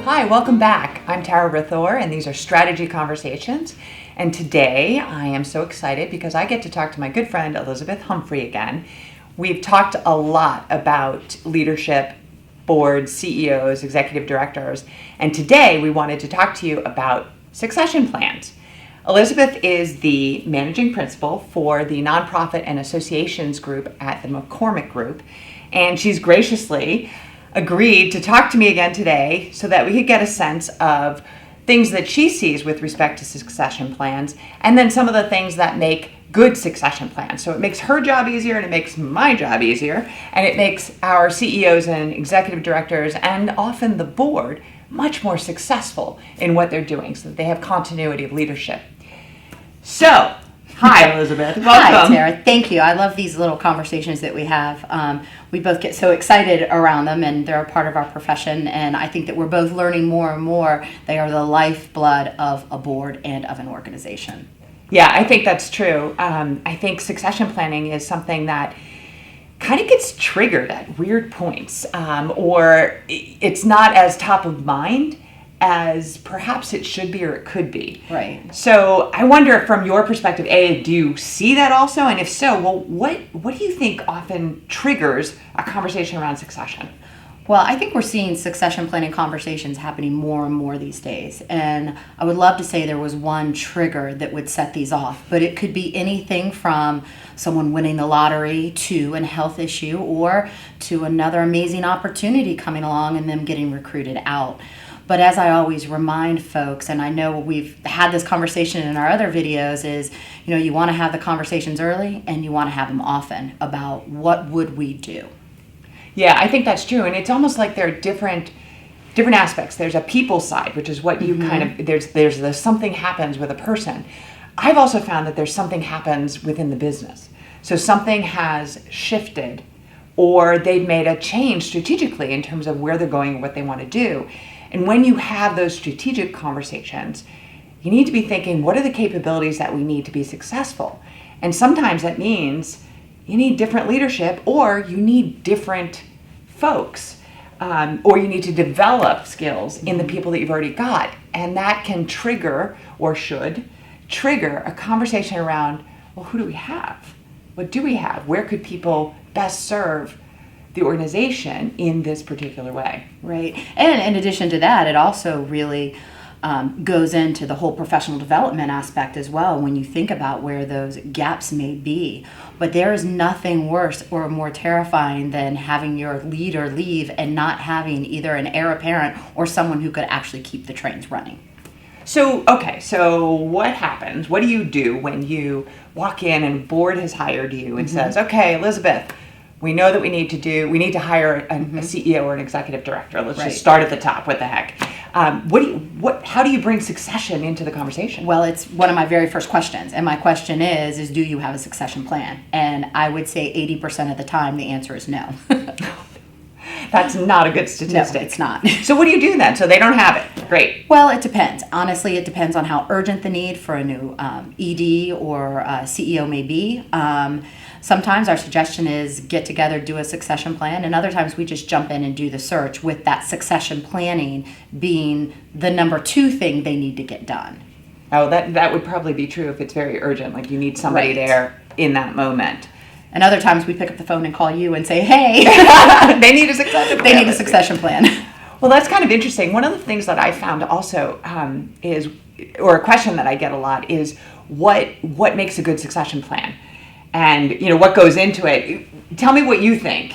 Hi, welcome back. I'm Tara Rethore, and these are Strategy Conversations. And today I am so excited because I get to talk to my good friend Elizabeth Humphrey again. We've talked a lot about leadership, boards, CEOs, executive directors, and today we wanted to talk to you about succession plans. Elizabeth is the managing principal for the nonprofit and associations group at the McCormick Group, and she's graciously agreed to talk to me again today so that we could get a sense of things that she sees with respect to succession plans, and then some of the things that make good succession plans. So it makes her job easier, and it makes my job easier, and it makes our CEOs and executive directors and often the board much more successful in what they're doing so that they have continuity of leadership. So, hi, Elizabeth. Welcome. Hi, Tara. Thank you. I love these little conversations that we have. We both get so excited around them, and they're a part of our profession. And I think that we're both learning more and more. They are the lifeblood of a board and of an organization. Yeah, I think that's true. I think succession planning is something that kind of gets triggered at weird points, or it's not as top of mind as perhaps it should be or it could be. Right. So I wonder, from your perspective, do you see that also? And if so, well, what do you think often triggers a conversation around succession? Well, I think we're seeing succession planning conversations happening more and more these days. And I would love to say there was one trigger that would set these off, but it could be anything from someone winning the lottery to a health issue, or to another amazing opportunity coming along and them getting recruited out. But as I always remind folks, and I know we've had this conversation in our other videos, is, you want to have the conversations early and you want to have them often about what would we do. Yeah, I think that's true. And it's almost like there are different aspects. There's a people side, which is what you there's the something happens with a person. I've also found that there's something happens within the business. So something has shifted, or they've made a change strategically in terms of where they're going and what they want to do. And when you have those strategic conversations, you need to be thinking, what are the capabilities that we need to be successful? And sometimes that means you need different leadership, or you need different folks, or you need to develop skills in the people that you've already got. And that can trigger, or should trigger, a conversation around, well, who do we have? What do we have? Where could people best serve the organization in this particular way? Right. And in addition to that, it also really goes into the whole professional development aspect as well, when you think about where those gaps may be. But there is nothing worse or more terrifying than having your leader leave and not having either an heir apparent or someone who could actually keep the trains running. So what happens? What do you do when you walk in and board has hired you and says, okay, Elizabeth, we know that we need to hire a CEO or an executive director. Let's just start at the top. What the heck? How do you bring succession into the conversation? Well, it's one of my very first questions. And my question is do you have a succession plan? And I would say 80% of the time the answer is no. That's not a good statistic. No, it's not. So what do you do then? So they don't have it. Great. Well, it depends. Honestly, it depends on how urgent the need for a new ED or CEO may be. Sometimes our suggestion is get together, do a succession plan, and other times we just jump in and do the search, with that succession planning being the number 2 thing they need to get done. Oh, that would probably be true if it's very urgent, like you need somebody there in that moment. And other times we pick up the phone and call you and say, hey, they need a succession plan. They need a succession plan. Well, that's kind of interesting. One of the things that I found also is, or a question that I get a lot is, what makes a good succession plan? And, what goes into it. Tell me what you think.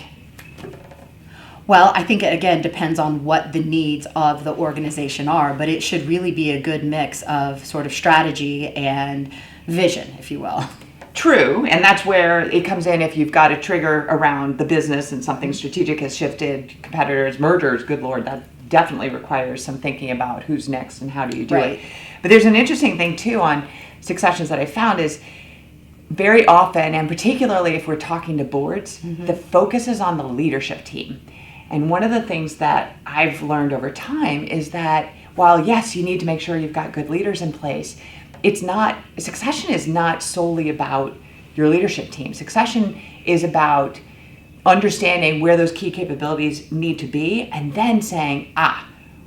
Well, I think it, again, depends on what the needs of the organization are, but it should really be a good mix of sort of strategy and vision, if you will. True, and that's where it comes in. If you've got a trigger around the business and something strategic has shifted, competitors, mergers, good Lord, that definitely requires some thinking about who's next and how do you do it. But there's an interesting thing, too, on successions that I found is, very often, and particularly if we're talking to boards, the focus is on the leadership team. And one of the things that I've learned over time is that while, yes, you need to make sure you've got good leaders in place, succession is not solely about your leadership team. Succession is about understanding where those key capabilities need to be and then saying,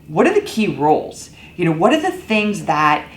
what are the key roles? What are the things that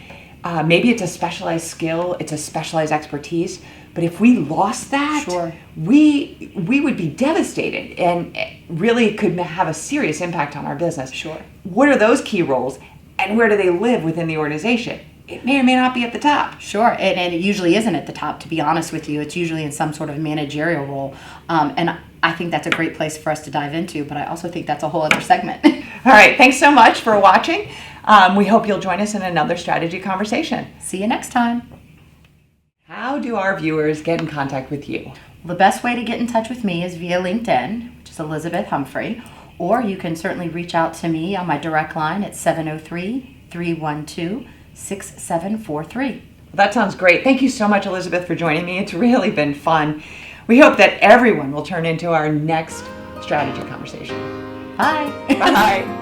maybe it's a specialized skill, it's a specialized expertise, but if we lost that, Sure. we would be devastated and really could have a serious impact on our business. Sure. What are those key roles, and where do they live within the organization? It may or may not be at the top. Sure, and it usually isn't at the top, to be honest with you. It's usually in some sort of managerial role. And I think that's a great place for us to dive into, but I also think that's a whole other segment. All right, thanks so much for watching. We hope you'll join us in another strategy conversation. See you next time. How do our viewers get in contact with you? Well, the best way to get in touch with me is via LinkedIn, which is Elizabeth Humphrey, or you can certainly reach out to me on my direct line at 703-312-6743. That sounds great. Thank you so much, Elizabeth, for joining me. It's really been fun. We hope that everyone will turn into our next strategy conversation. Bye. Bye.